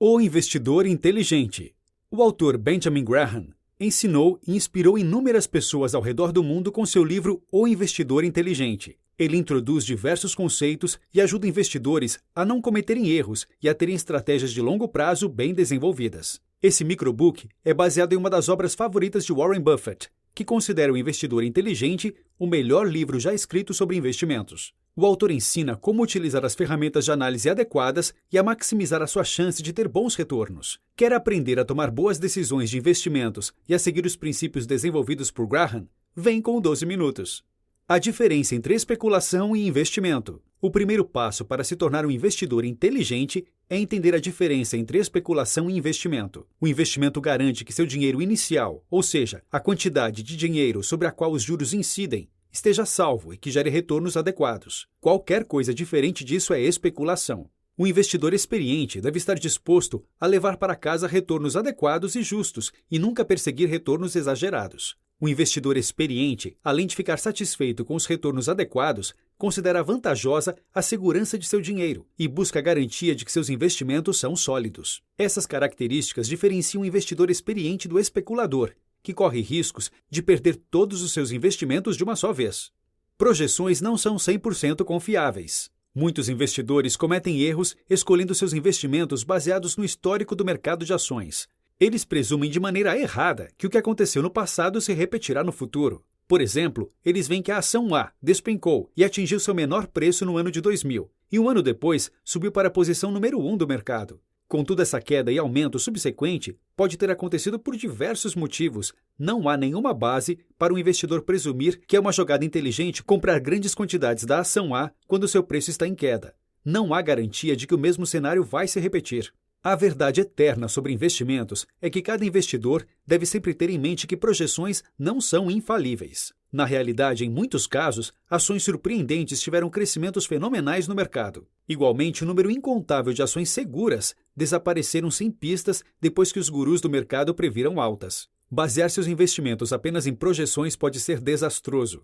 O Investidor Inteligente. O autor Benjamin Graham ensinou e inspirou inúmeras pessoas ao redor do mundo com seu livro O Investidor Inteligente. Ele introduz diversos conceitos e ajuda investidores a não cometerem erros e a terem estratégias de longo prazo bem desenvolvidas. Esse microbook é baseado em uma das obras favoritas de Warren Buffett, que considera O Investidor Inteligente o melhor livro já escrito sobre investimentos. O autor ensina como utilizar as ferramentas de análise adequadas e a maximizar a sua chance de ter bons retornos. Quer aprender a tomar boas decisões de investimentos e a seguir os princípios desenvolvidos por Graham? Vem com 12 minutos. A diferença entre especulação e investimento. O primeiro passo para se tornar um investidor inteligente é entender a diferença entre especulação e investimento. O investimento garante que seu dinheiro inicial, ou seja, a quantidade de dinheiro sobre a qual os juros incidem, esteja salvo e que gere retornos adequados. Qualquer coisa diferente disso é especulação. O investidor experiente deve estar disposto a levar para casa retornos adequados e justos e nunca perseguir retornos exagerados. O investidor experiente, além de ficar satisfeito com os retornos adequados, considera vantajosa a segurança de seu dinheiro e busca a garantia de que seus investimentos são sólidos. Essas características diferenciam o investidor experiente do especulador, que corre riscos de perder todos os seus investimentos de uma só vez. Projeções não são 100% confiáveis. Muitos investidores cometem erros escolhendo seus investimentos baseados no histórico do mercado de ações. Eles presumem de maneira errada que o que aconteceu no passado se repetirá no futuro. Por exemplo, eles veem que a ação A despencou e atingiu seu menor preço no ano de 2000, e um ano depois subiu para a posição número 1 do mercado. Contudo, essa queda e aumento subsequente pode ter acontecido por diversos motivos. Não há nenhuma base para o investidor presumir que é uma jogada inteligente comprar grandes quantidades da ação A quando seu preço está em queda. Não há garantia de que o mesmo cenário vai se repetir. A verdade eterna sobre investimentos é que cada investidor deve sempre ter em mente que projeções não são infalíveis. Na realidade, em muitos casos, ações surpreendentes tiveram crescimentos fenomenais no mercado. Igualmente, um número incontável de ações seguras desapareceram sem pistas depois que os gurus do mercado previram altas. Basear seus investimentos apenas em projeções pode ser desastroso.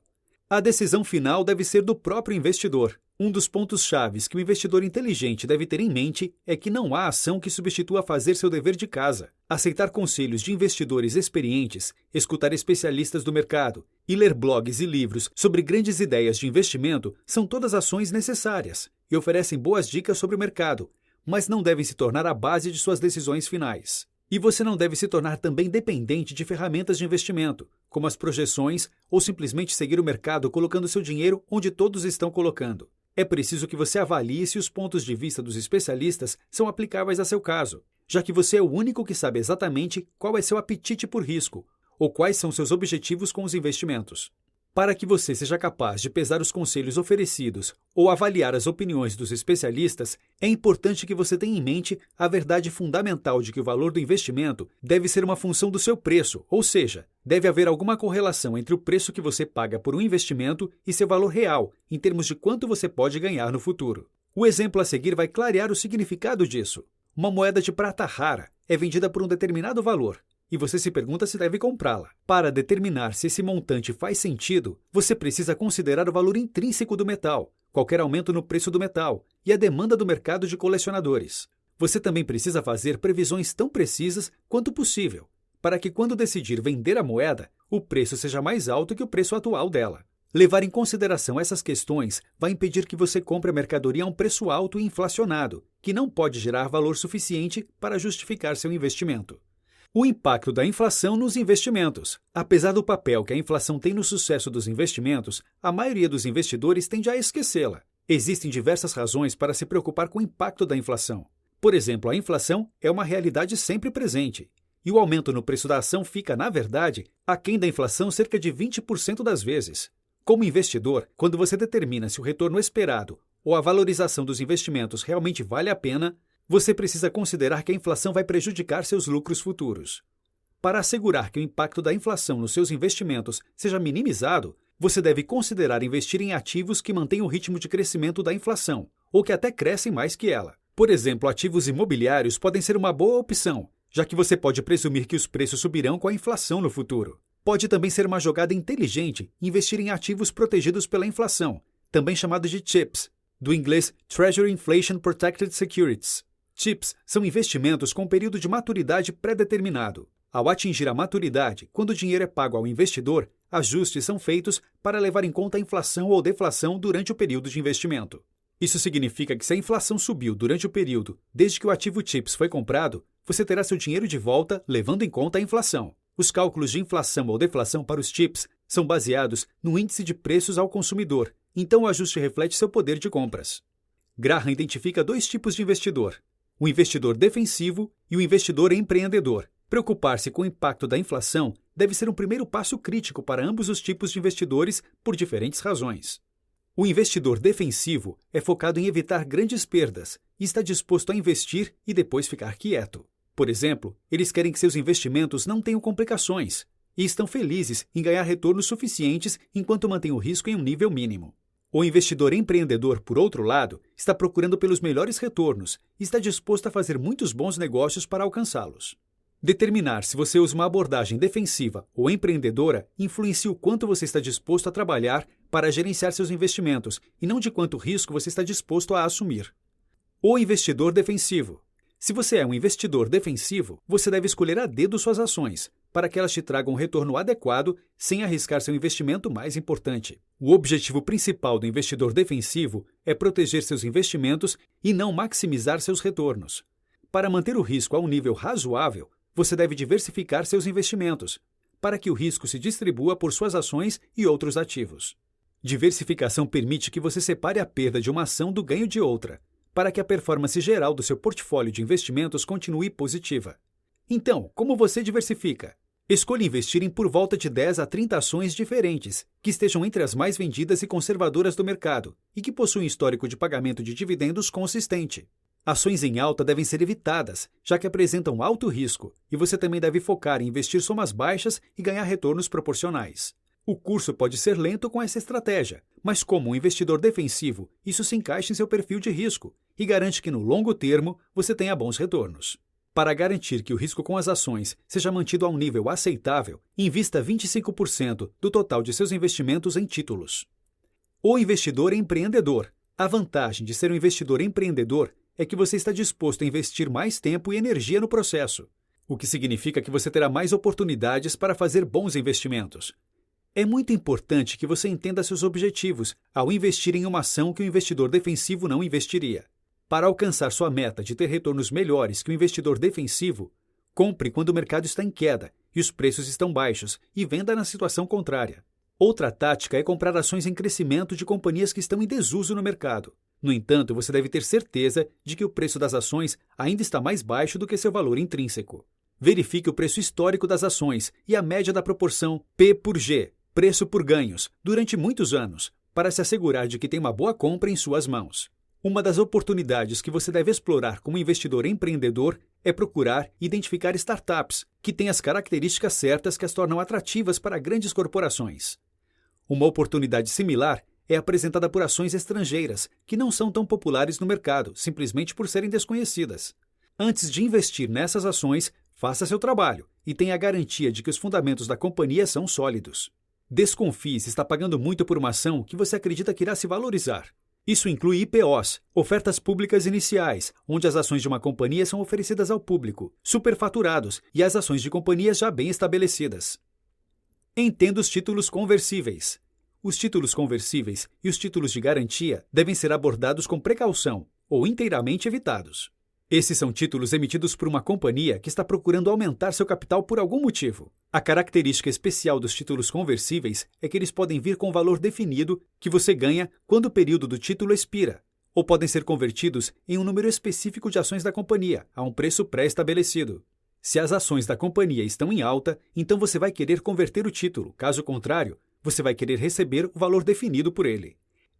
A decisão final deve ser do próprio investidor. Um dos pontos chaves que o investidor inteligente deve ter em mente é que não há ação que substitua fazer seu dever de casa. Aceitar conselhos de investidores experientes, escutar especialistas do mercado e ler blogs e livros sobre grandes ideias de investimento são todas ações necessárias e oferecem boas dicas sobre o mercado, mas não devem se tornar a base de suas decisões finais. E você não deve se tornar também dependente de ferramentas de investimento, como as projeções ou simplesmente seguir o mercado colocando seu dinheiro onde todos estão colocando. É preciso que você avalie se os pontos de vista dos especialistas são aplicáveis a seu caso, já que você é o único que sabe exatamente qual é seu apetite por risco ou quais são seus objetivos com os investimentos. Para que você seja capaz de pesar os conselhos oferecidos ou avaliar as opiniões dos especialistas, é importante que você tenha em mente a verdade fundamental de que o valor do investimento deve ser uma função do seu preço, ou seja, deve haver alguma correlação entre o preço que você paga por um investimento e seu valor real, em termos de quanto você pode ganhar no futuro. O exemplo a seguir vai clarear o significado disso. Uma moeda de prata rara é vendida por um determinado valor, e você se pergunta se deve comprá-la. Para determinar se esse montante faz sentido, você precisa considerar o valor intrínseco do metal, qualquer aumento no preço do metal e a demanda do mercado de colecionadores. Você também precisa fazer previsões tão precisas quanto possível, para que quando decidir vender a moeda, o preço seja mais alto que o preço atual dela. Levar em consideração essas questões vai impedir que você compre a mercadoria a um preço alto e inflacionado, que não pode gerar valor suficiente para justificar seu investimento. O impacto da inflação nos investimentos. Apesar do papel que a inflação tem no sucesso dos investimentos, a maioria dos investidores tende a esquecê-la. Existem diversas razões para se preocupar com o impacto da inflação. Por exemplo, a inflação é uma realidade sempre presente, e o aumento no preço da ação fica, na verdade, aquém da inflação cerca de 20% das vezes. Como investidor, quando você determina se o retorno esperado ou a valorização dos investimentos realmente vale a pena, você precisa considerar que a inflação vai prejudicar seus lucros futuros. Para assegurar que o impacto da inflação nos seus investimentos seja minimizado, você deve considerar investir em ativos que mantêm o ritmo de crescimento da inflação, ou que até crescem mais que ela. Por exemplo, ativos imobiliários podem ser uma boa opção, já que você pode presumir que os preços subirão com a inflação no futuro. Pode também ser uma jogada inteligente investir em ativos protegidos pela inflação, também chamados de CHIPS, do inglês Treasury Inflation Protected Securities. TIPS são investimentos com período de maturidade pré-determinado. Ao atingir a maturidade, quando o dinheiro é pago ao investidor, ajustes são feitos para levar em conta a inflação ou deflação durante o período de investimento. Isso significa que se a inflação subiu durante o período desde que o ativo TIPS foi comprado, você terá seu dinheiro de volta levando em conta a inflação. Os cálculos de inflação ou deflação para os TIPS são baseados no índice de preços ao consumidor, então o ajuste reflete seu poder de compras. Graham identifica dois tipos de investidor: o investidor defensivo e o investidor empreendedor. Preocupar-se com o impacto da inflação deve ser um primeiro passo crítico para ambos os tipos de investidores por diferentes razões. O investidor defensivo é focado em evitar grandes perdas e está disposto a investir e depois ficar quieto. Por exemplo, eles querem que seus investimentos não tenham complicações e estão felizes em ganhar retornos suficientes enquanto mantêm o risco em um nível mínimo. O investidor empreendedor, por outro lado, está procurando pelos melhores retornos e está disposto a fazer muitos bons negócios para alcançá-los. Determinar se você usa uma abordagem defensiva ou empreendedora influencia o quanto você está disposto a trabalhar para gerenciar seus investimentos e não de quanto risco você está disposto a assumir. O investidor defensivo. Se você é um investidor defensivo, você deve escolher a dedo suas ações, para que elas te tragam um retorno adequado sem arriscar seu investimento mais importante. O objetivo principal do investidor defensivo é proteger seus investimentos e não maximizar seus retornos. Para manter o risco a um nível razoável, você deve diversificar seus investimentos, para que o risco se distribua por suas ações e outros ativos. Diversificação permite que você separe a perda de uma ação do ganho de outra, para que a performance geral do seu portfólio de investimentos continue positiva. Então, como você diversifica? Escolha investir em por volta de 10 a 30 ações diferentes, que estejam entre as mais vendidas e conservadoras do mercado e que possuem histórico de pagamento de dividendos consistente. Ações em alta devem ser evitadas, já que apresentam alto risco, e você também deve focar em investir somas baixas e ganhar retornos proporcionais. O curso pode ser lento com essa estratégia, mas como um investidor defensivo, isso se encaixa em seu perfil de risco e garante que no longo termo você tenha bons retornos. Para garantir que o risco com as ações seja mantido a um nível aceitável, invista 25% do total de seus investimentos em títulos. O investidor empreendedor. A vantagem de ser um investidor empreendedor é que você está disposto a investir mais tempo e energia no processo, o que significa que você terá mais oportunidades para fazer bons investimentos. É muito importante que você entenda seus objetivos ao investir em uma ação que o investidor defensivo não investiria. Para alcançar sua meta de ter retornos melhores que o investidor defensivo, compre quando o mercado está em queda e os preços estão baixos e venda na situação contrária. Outra tática é comprar ações em crescimento de companhias que estão em desuso no mercado. No entanto, você deve ter certeza de que o preço das ações ainda está mais baixo do que seu valor intrínseco. Verifique o preço histórico das ações e a média da proporção P por G, preço por ganhos, durante muitos anos, para se assegurar de que tem uma boa compra em suas mãos. Uma das oportunidades que você deve explorar como investidor empreendedor é procurar e identificar startups que têm as características certas que as tornam atrativas para grandes corporações. Uma oportunidade similar é apresentada por ações estrangeiras, que não são tão populares no mercado, simplesmente por serem desconhecidas. Antes de investir nessas ações, faça seu trabalho e tenha a garantia de que os fundamentos da companhia são sólidos. Desconfie se está pagando muito por uma ação que você acredita que irá se valorizar. Isso inclui IPOs, ofertas públicas iniciais, onde as ações de uma companhia são oferecidas ao público, superfaturados e as ações de companhias já bem estabelecidas. Entenda os títulos conversíveis. Os títulos conversíveis e os títulos de garantia devem ser abordados com precaução ou inteiramente evitados. Esses são títulos emitidos por uma companhia que está procurando aumentar seu capital por algum motivo. A característica especial dos títulos conversíveis é que eles podem vir com um valor definido que você ganha quando o período do título expira, ou podem ser convertidos em um número específico de ações da companhia, a um preço pré-estabelecido. Se as ações da companhia estão em alta, então você vai querer converter o título, caso contrário, você vai querer receber o valor definido por ele.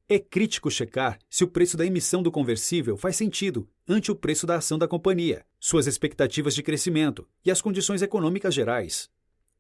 É crítico checar se o preço da emissão do conversível faz sentido ante o preço da ação da companhia, suas expectativas de crescimento e as condições econômicas gerais.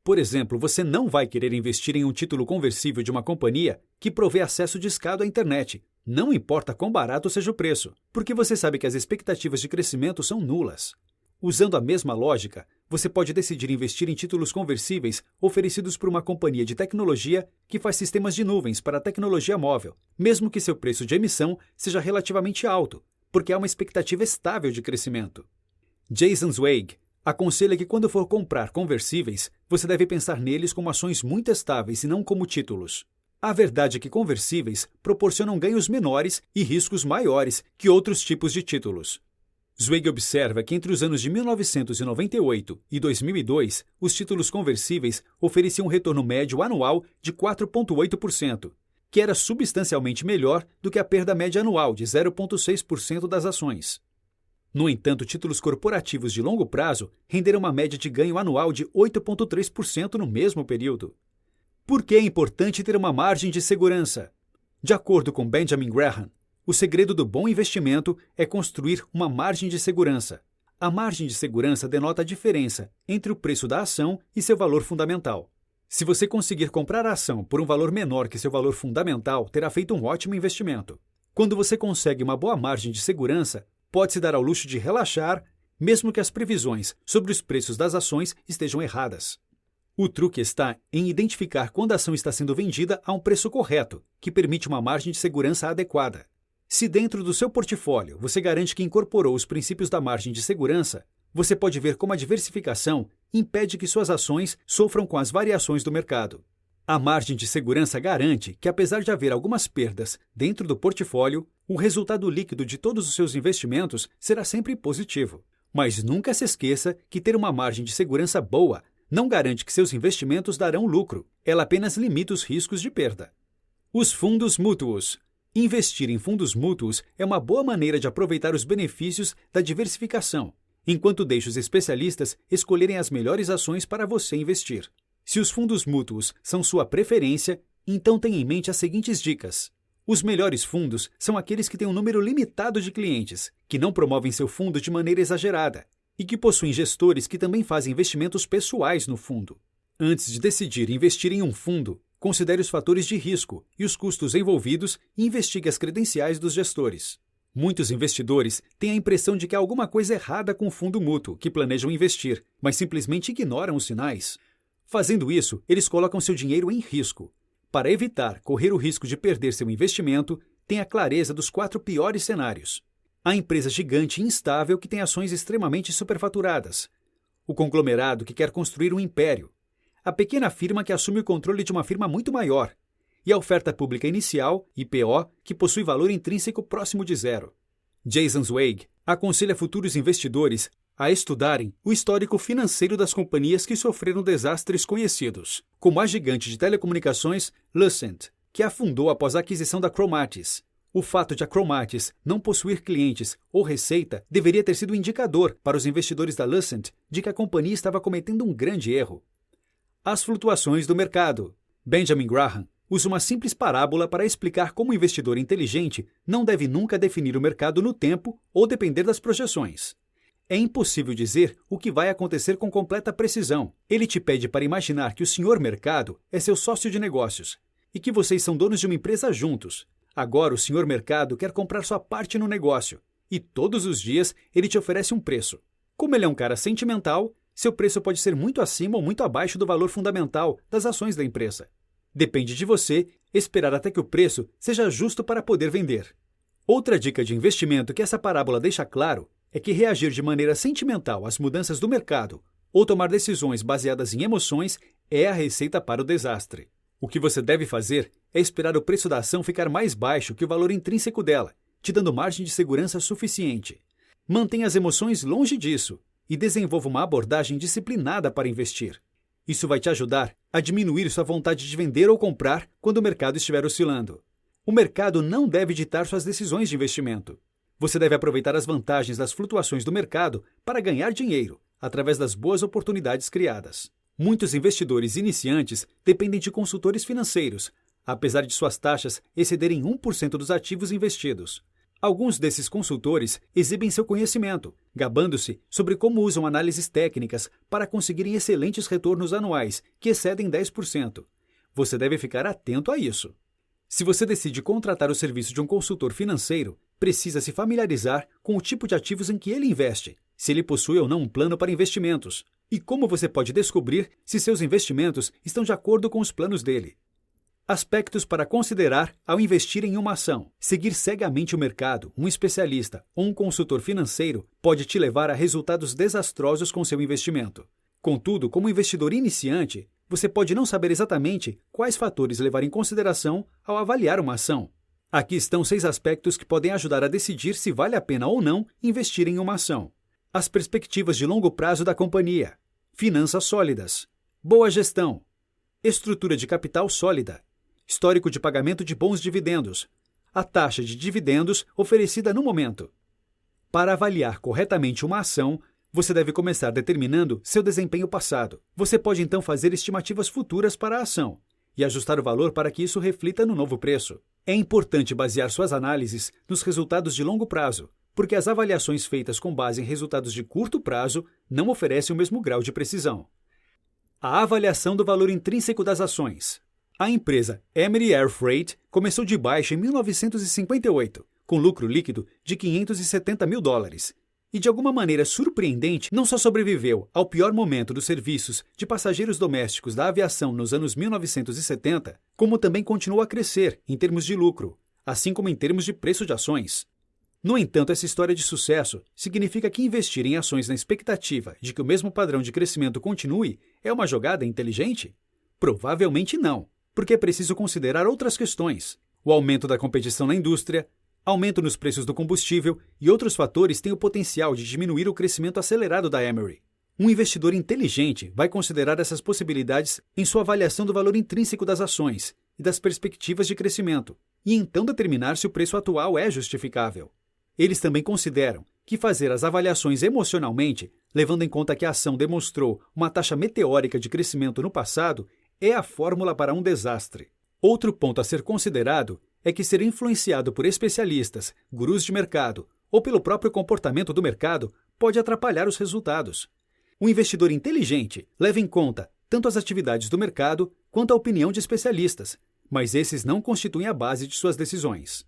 Por exemplo, você não vai querer investir em um título conversível de uma companhia que provê acesso discado à internet, não importa quão barato seja o preço, porque você sabe que as expectativas de crescimento são nulas. Usando a mesma lógica, você pode decidir investir em títulos conversíveis oferecidos por uma companhia de tecnologia que faz sistemas de nuvens para a tecnologia móvel, mesmo que seu preço de emissão seja relativamente alto, porque há uma expectativa estável de crescimento. Jason Zweig aconselha que quando for comprar conversíveis, você deve pensar neles como ações muito estáveis e não como títulos. A verdade é que conversíveis proporcionam ganhos menores e riscos maiores que outros tipos de títulos. Zweig observa que entre os anos de 1998 e 2002, os títulos conversíveis ofereciam um retorno médio anual de 4,8%, que era substancialmente melhor do que a perda média anual de 0,6% das ações. No entanto, títulos corporativos de longo prazo renderam uma média de ganho anual de 8,3% no mesmo período. Por que é importante ter uma margem de segurança? De acordo com Benjamin Graham, o segredo do bom investimento é construir uma margem de segurança. A margem de segurança denota a diferença entre o preço da ação e seu valor fundamental. Se você conseguir comprar a ação por um valor menor que seu valor fundamental, terá feito um ótimo investimento. Quando você consegue uma boa margem de segurança, pode-se dar ao luxo de relaxar, mesmo que as previsões sobre os preços das ações estejam erradas. O truque está em identificar quando a ação está sendo vendida a um preço correto, que permite uma margem de segurança adequada. Se dentro do seu portfólio você garante que incorporou os princípios da margem de segurança, você pode ver como a diversificação impede que suas ações sofram com as variações do mercado. A margem de segurança garante que, apesar de haver algumas perdas dentro do portfólio, o resultado líquido de todos os seus investimentos será sempre positivo. Mas nunca se esqueça que ter uma margem de segurança boa não garante que seus investimentos darão lucro. Ela apenas limita os riscos de perda. Os fundos mútuos. Investir em fundos mútuos é uma boa maneira de aproveitar os benefícios da diversificação, enquanto deixa os especialistas escolherem as melhores ações para você investir. Se os fundos mútuos são sua preferência, então tenha em mente as seguintes dicas. Os melhores fundos são aqueles que têm um número limitado de clientes, que não promovem seu fundo de maneira exagerada e que possuem gestores que também fazem investimentos pessoais no fundo. Antes de decidir investir em um fundo, considere os fatores de risco e os custos envolvidos e investigue as credenciais dos gestores. Muitos investidores têm a impressão de que há alguma coisa errada com o fundo mútuo que planejam investir, mas simplesmente ignoram os sinais. Fazendo isso, eles colocam seu dinheiro em risco. Para evitar correr o risco de perder seu investimento, tenha clareza dos 4 piores cenários. A empresa gigante e instável que tem ações extremamente superfaturadas. O conglomerado que quer construir um império. A pequena firma que assume o controle de uma firma muito maior. E a oferta pública inicial, IPO, que possui valor intrínseco próximo de zero. Jason Zweig aconselha futuros investidores a estudarem o histórico financeiro das companhias que sofreram desastres conhecidos, como a gigante de telecomunicações Lucent, que afundou após a aquisição da Cromatis. O fato de a Cromatis não possuir clientes ou receita deveria ter sido um indicador para os investidores da Lucent de que a companhia estava cometendo um grande erro. As flutuações do mercado. Benjamin Graham usa uma simples parábola para explicar como o investidor inteligente não deve nunca definir o mercado no tempo ou depender das projeções. É impossível dizer o que vai acontecer com completa precisão. Ele te pede para imaginar que o senhor mercado é seu sócio de negócios e que vocês são donos de uma empresa juntos. Agora o senhor mercado quer comprar sua parte no negócio e todos os dias ele te oferece um preço. Como ele é um cara sentimental, seu preço pode ser muito acima ou muito abaixo do valor fundamental das ações da empresa. Depende de você esperar até que o preço seja justo para poder vender. Outra dica de investimento que essa parábola deixa claro é que reagir de maneira sentimental às mudanças do mercado ou tomar decisões baseadas em emoções é a receita para o desastre. O que você deve fazer é esperar o preço da ação ficar mais baixo que o valor intrínseco dela, te dando margem de segurança suficiente. Mantenha as emoções longe disso e desenvolva uma abordagem disciplinada para investir. Isso vai te ajudar a diminuir sua vontade de vender ou comprar quando o mercado estiver oscilando. O mercado não deve ditar suas decisões de investimento. Você deve aproveitar as vantagens das flutuações do mercado para ganhar dinheiro, através das boas oportunidades criadas. Muitos investidores iniciantes dependem de consultores financeiros, apesar de suas taxas excederem 1% dos ativos investidos. Alguns desses consultores exibem seu conhecimento, gabando-se sobre como usam análises técnicas para conseguirem excelentes retornos anuais, que excedem 10%. Você deve ficar atento a isso. Se você decide contratar o serviço de um consultor financeiro, precisa se familiarizar com o tipo de ativos em que ele investe, se ele possui ou não um plano para investimentos, e como você pode descobrir se seus investimentos estão de acordo com os planos dele. Aspectos para considerar ao investir em uma ação. Seguir cegamente o mercado, um especialista ou um consultor financeiro pode te levar a resultados desastrosos com seu investimento. Contudo, como investidor iniciante, você pode não saber exatamente quais fatores levar em consideração ao avaliar uma ação. Aqui estão 6 aspectos que podem ajudar a decidir se vale a pena ou não investir em uma ação. As perspectivas de longo prazo da companhia, finanças sólidas, boa gestão, estrutura de capital sólida, histórico de pagamento de bons dividendos, a taxa de dividendos oferecida no momento. Para avaliar corretamente uma ação, você deve começar determinando seu desempenho passado. Você pode então fazer estimativas futuras para a ação e ajustar o valor para que isso reflita no novo preço. É importante basear suas análises nos resultados de longo prazo, porque as avaliações feitas com base em resultados de curto prazo não oferecem o mesmo grau de precisão. A avaliação do valor intrínseco das ações. A empresa Emery Air Freight começou de baixo em 1958, com lucro líquido de $570 mil. E de alguma maneira surpreendente, não só sobreviveu ao pior momento dos serviços de passageiros domésticos da aviação nos anos 1970, como também continuou a crescer em termos de lucro, assim como em termos de preço de ações. No entanto, essa história de sucesso significa que investir em ações na expectativa de que o mesmo padrão de crescimento continue é uma jogada inteligente? Provavelmente não, porque é preciso considerar outras questões. O aumento da competição na indústria, aumento nos preços do combustível e outros fatores têm o potencial de diminuir o crescimento acelerado da Emery. Um investidor inteligente vai considerar essas possibilidades em sua avaliação do valor intrínseco das ações e das perspectivas de crescimento, e então determinar se o preço atual é justificável. Eles também consideram que fazer as avaliações emocionalmente, levando em conta que a ação demonstrou uma taxa meteórica de crescimento no passado, é a fórmula para um desastre. Outro ponto a ser considerado é que ser influenciado por especialistas, gurus de mercado ou pelo próprio comportamento do mercado pode atrapalhar os resultados. Um investidor inteligente leva em conta tanto as atividades do mercado quanto a opinião de especialistas, mas esses não constituem a base de suas decisões.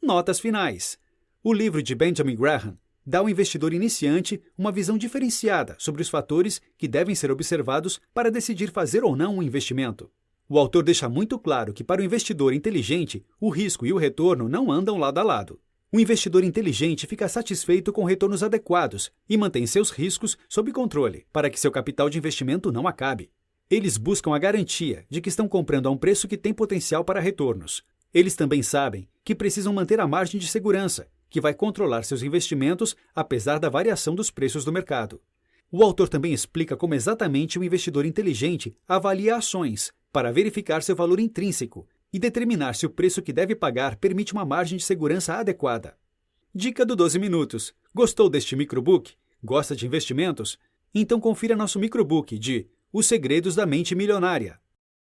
Notas finais. O livro de Benjamin Graham dá ao investidor iniciante uma visão diferenciada sobre os fatores que devem ser observados para decidir fazer ou não um investimento. O autor deixa muito claro que para o investidor inteligente, o risco e o retorno não andam lado a lado. O investidor inteligente fica satisfeito com retornos adequados e mantém seus riscos sob controle para que seu capital de investimento não acabe. Eles buscam a garantia de que estão comprando a um preço que tem potencial para retornos. Eles também sabem que precisam manter a margem de segurança, que vai controlar seus investimentos apesar da variação dos preços do mercado. O autor também explica como exatamente o investidor inteligente avalia ações para verificar seu valor intrínseco e determinar se o preço que deve pagar permite uma margem de segurança adequada. Dica do 12 minutos. Gostou deste microbook? Gosta de investimentos? Então confira nosso microbook de Os Segredos da Mente Milionária.